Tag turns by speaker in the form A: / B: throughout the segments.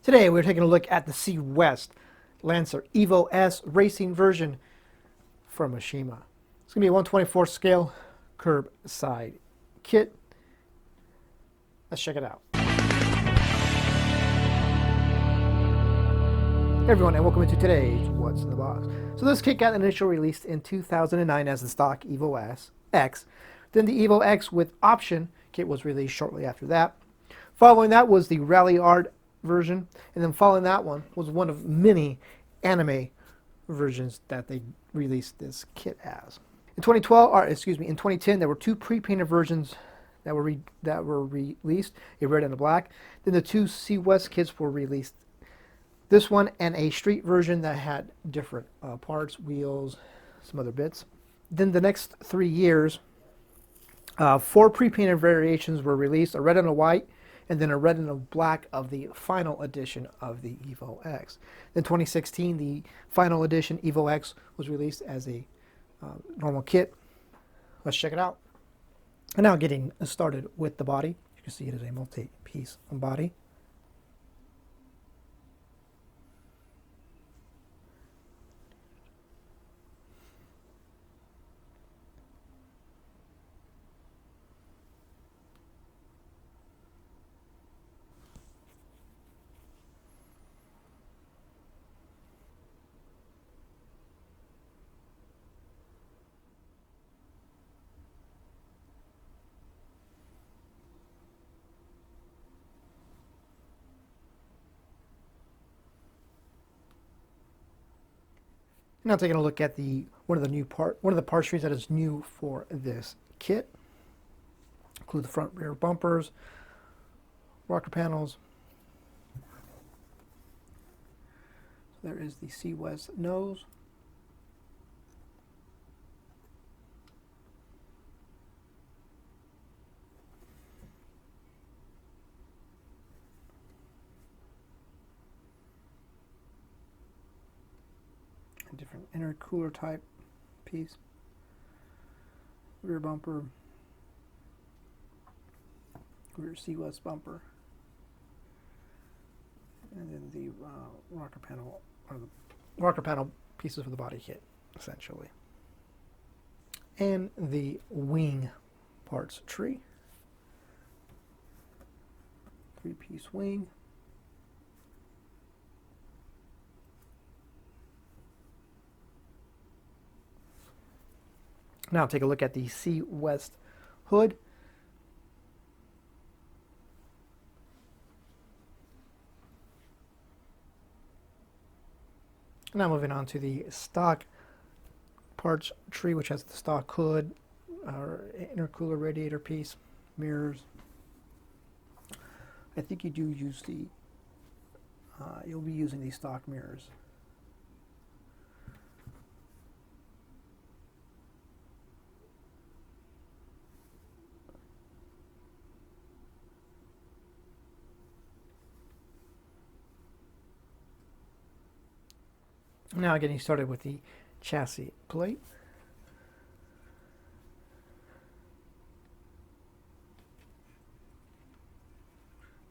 A: Today we're taking a look at the C West Lancer Evo S racing version from Aoshima. It's going to be a 124 scale curb side kit. Let's check it out. Hey everyone, and welcome to today's What's in the Box. So this kit got initially released in 2009 as the stock Evo X. Then the Evo X with option kit was released shortly after that. Following that was the Rally Art version, and then following that one was one of many anime versions that they released this kit as. In 2010, there were two pre-painted versions that were released, a red and a black. Then the two C West kits were released. This one and a street version that had different parts, wheels, some other bits. Then the next 3 years, 4 pre-painted variations were released, a red and a white, and then a red and a black of the final edition of the Evo X. Then 2016, the final edition Evo X was released as a normal kit. Let's check it out. And now getting started with the body. You can see it is a multi-piece body. Now taking a look at one of the part trees that is new for this kit. Include the front rear bumpers, rocker panels. So there is the C West nose. A different intercooler type piece. Rear bumper. Rear C West bumper. And then the rocker panel, or the rocker panel pieces for the body kit, essentially. And the wing parts tree. 3-piece wing. Now take a look at the C West hood. Now moving on to the stock parts tree, which has the stock hood, intercooler radiator piece, mirrors. I think you do use you'll be using these stock mirrors. Now getting started with the chassis plate.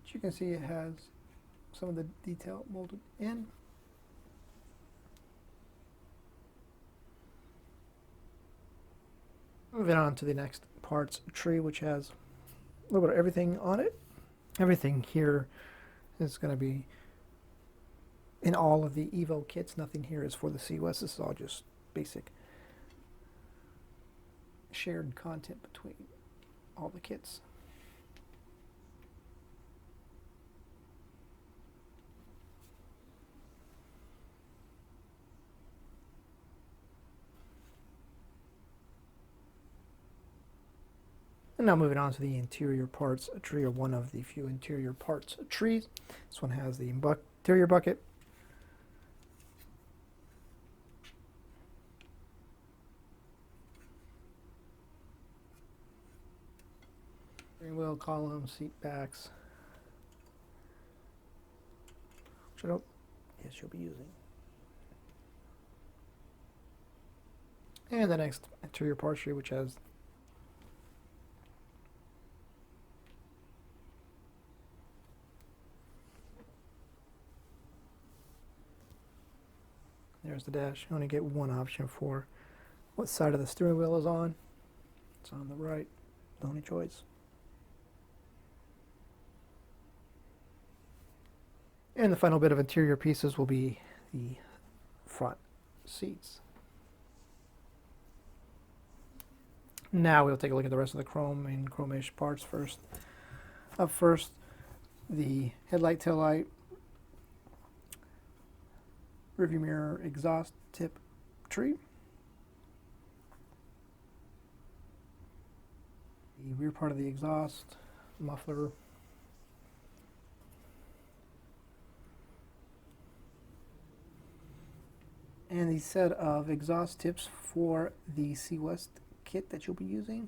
A: As you can see, it has some of the detail molded in. Moving on to the next parts tree, which has a little bit of everything on it. Everything here is going to be in all of the Evo kits. Nothing here is for the C West. This is all just basic shared content between all the kits. And now moving on to the interior parts tree, or one of the few interior parts trees. This one has the interior bucket. Steering wheel, column, seat backs. Which I don't, yes, you'll be using. And the next interior parts tree, which has There's the dash. You only get one option for what side of the steering wheel is on. It's on the right, the only choice. And the final bit of interior pieces will be the front seats. Now we'll take a look at the rest of the chrome and chrome-ish parts first. Up first, the headlight, tail light, rearview mirror, exhaust tip tree, the rear part of the exhaust, muffler, and the set of exhaust tips for the Sea West kit that you'll be using.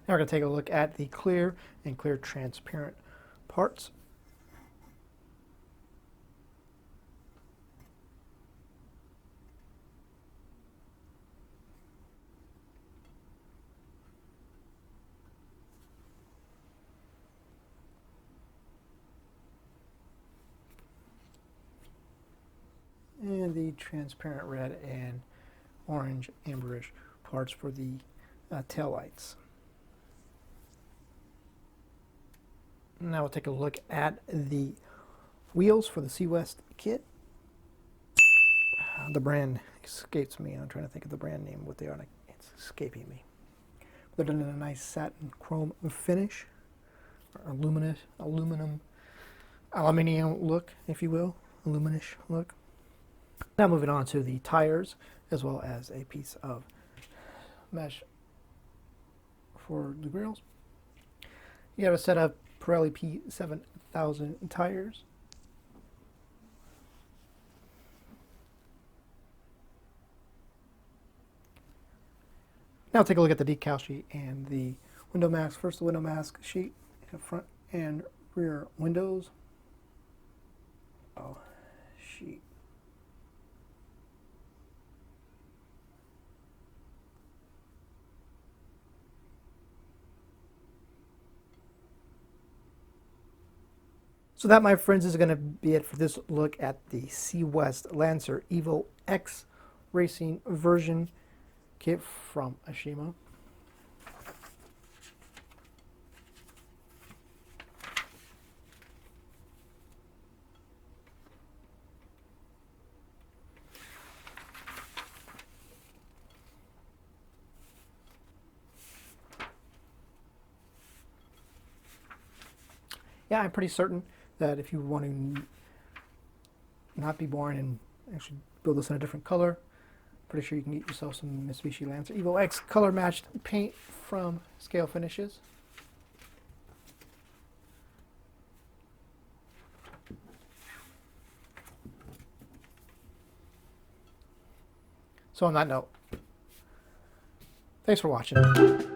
A: Now we're going to take a look at the clear and clear transparent parts. And the transparent red and orange amberish parts for the tail lights. Now we'll take a look at the wheels for the Sea West kit. The brand escapes me. I'm trying to think of the brand name, what they are. It's escaping me. They're done in a nice satin chrome finish, or aluminium look, if you will, aluminish look. Now moving on to the tires, as well as a piece of mesh for the grills. You have a set of Pirelli P7000 tires. Now take a look at the decal sheet and the window mask. First, the window mask sheet, front and rear windows. Oh, sheet. So that, my friends, is going to be it for this look at the Sea West Lancer Evo X Racing version kit from Aoshima. Yeah, I'm pretty certain that if you want to not be boring and actually build this in a different color, pretty sure you can get yourself some Mitsubishi Lancer Evo X color matched paint from Scalefinishes. So on that note, thanks for watching.